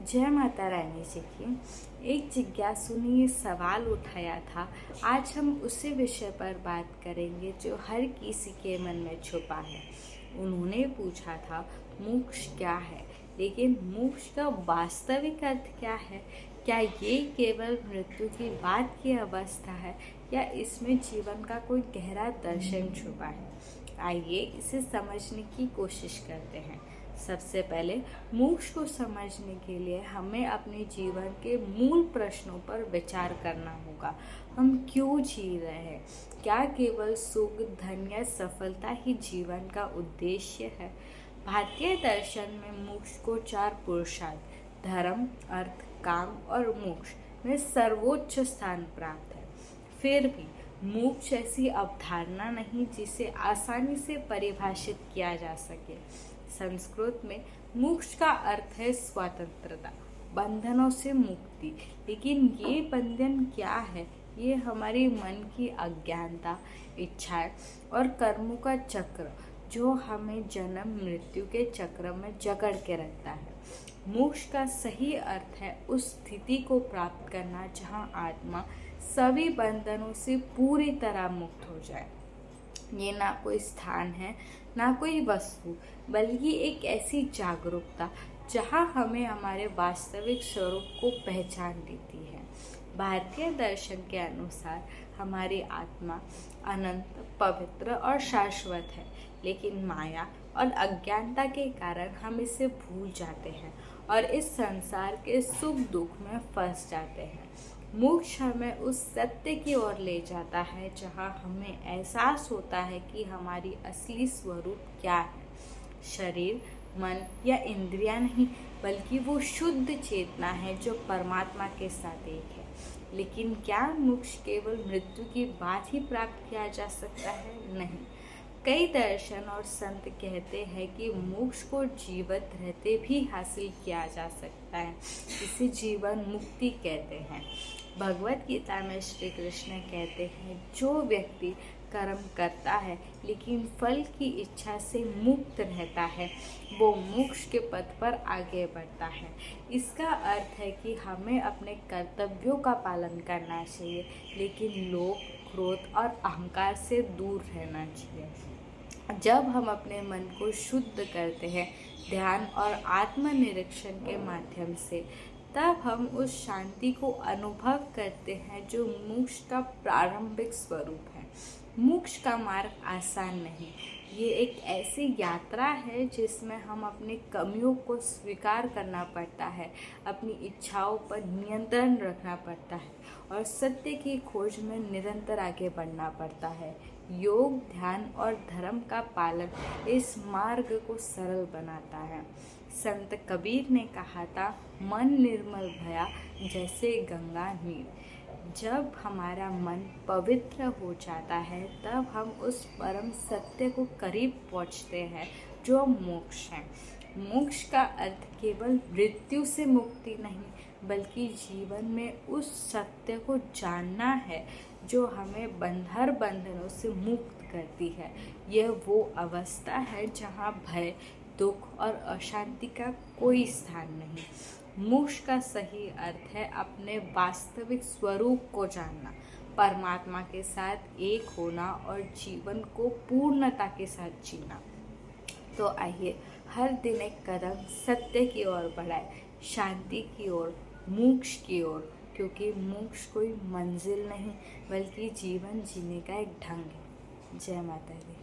जय माता रानी जी की। एक जिज्ञासु ने ये सवाल उठाया था। आज हम उसी विषय पर बात करेंगे जो हर किसी के मन में छुपा है। उन्होंने पूछा था मोक्ष क्या है, लेकिन मोक्ष का वास्तविक अर्थ क्या है? क्या ये केवल मृत्यु के बाद की अवस्था है या इसमें जीवन का कोई गहरा दर्शन छुपा है? आइए इसे समझने की कोशिश करते हैं। सबसे पहले मोक्ष को समझने के लिए हमें अपने जीवन के मूल प्रश्नों पर विचार करना होगा। हम क्यों जी रहे हैं? क्या केवल सुख, धन या सफलता ही जीवन का उद्देश्य है? भारतीय दर्शन में मोक्ष को 4 पुरुषार्थ धर्म, अर्थ, काम और मोक्ष में सर्वोच्च स्थान प्राप्त है। फिर भी मोक्ष ऐसी अवधारणा नहीं जिसे आसानी से परिभाषित किया जा सके। संस्कृत में मोक्ष का अर्थ है स्वतंत्रता, बंधनों से मुक्ति। लेकिन ये बंधन क्या है? ये हमारी मन की अज्ञानता, इच्छाएं और कर्मों का चक्र जो हमें जन्म मृत्यु के चक्र में जकड़ के रखता है। मोक्ष का सही अर्थ है उस स्थिति को प्राप्त करना जहाँ आत्मा सभी बंधनों से पूरी तरह मुक्त हो जाए। ये ना कोई स्थान है, ना कोई वस्तु, बल्कि एक ऐसी जागरूकता जहाँ हमें हमारे वास्तविक स्वरूप को पहचान देती है। भारतीय दर्शन के अनुसार हमारी आत्मा अनंत, पवित्र और शाश्वत है, लेकिन माया और अज्ञानता के कारण हम इसे भूल जाते हैं और इस संसार के सुख दुख में फंस जाते हैं। मोक्ष हमें उस सत्य की ओर ले जाता है जहाँ हमें एहसास होता है कि हमारी असली स्वरूप क्या है। शरीर, मन या इंद्रियां नहीं, बल्कि वो शुद्ध चेतना है जो परमात्मा के साथ एक है। लेकिन क्या मोक्ष केवल मृत्यु के बाद ही प्राप्त किया जा सकता है? नहीं। कई दर्शन और संत कहते हैं कि मोक्ष को जीवित रहते भी हासिल किया जा सकता है। इसे जीवन मुक्ति कहते हैं। भगवत गीता में श्री कृष्ण कहते हैं, जो व्यक्ति कर्म करता है लेकिन फल की इच्छा से मुक्त रहता है, वो मोक्ष के पथ पर आगे बढ़ता है। इसका अर्थ है कि हमें अपने कर्तव्यों का पालन करना चाहिए, लेकिन लोभ, क्रोध और अहंकार से दूर रहना चाहिए। जब हम अपने मन को शुद्ध करते हैं ध्यान और आत्मनिरीक्षण के माध्यम से, तब हम उस शांति को अनुभव करते हैं जो मोक्ष का प्रारंभिक स्वरूप है। मोक्ष का मार्ग आसान नहीं, ये एक ऐसी यात्रा है जिसमें हम अपनी कमियों को स्वीकार करना पड़ता है, अपनी इच्छाओं पर नियंत्रण रखना पड़ता है और सत्य की खोज में निरंतर आगे बढ़ना पड़ता है। योग, ध्यान और धर्म का पालन इस मार्ग को सरल बनाता है। संत कबीर ने कहा था, मन निर्मल भया जैसे गंगा नीर। जब हमारा मन पवित्र हो जाता है, तब हम उस परम सत्य को करीब पहुँचते हैं जो मोक्ष है। मोक्ष का अर्थ केवल मृत्यु से मुक्ति नहीं, बल्कि जीवन में उस सत्य को जानना है जो हमें हर बंधनों से मुक्त करती है। यह वो अवस्था है जहाँ भय, दुख और अशांति का कोई स्थान नहीं। मोक्ष का सही अर्थ है अपने वास्तविक स्वरूप को जानना, परमात्मा के साथ एक होना और जीवन को पूर्णता के साथ जीना। तो आइए हर दिन एक कदम सत्य की ओर बढ़ाए, शांति की ओर, मोक्ष की ओर, क्योंकि मोक्ष कोई मंजिल नहीं बल्कि जीवन जीने का एक ढंग है। जय माता दी।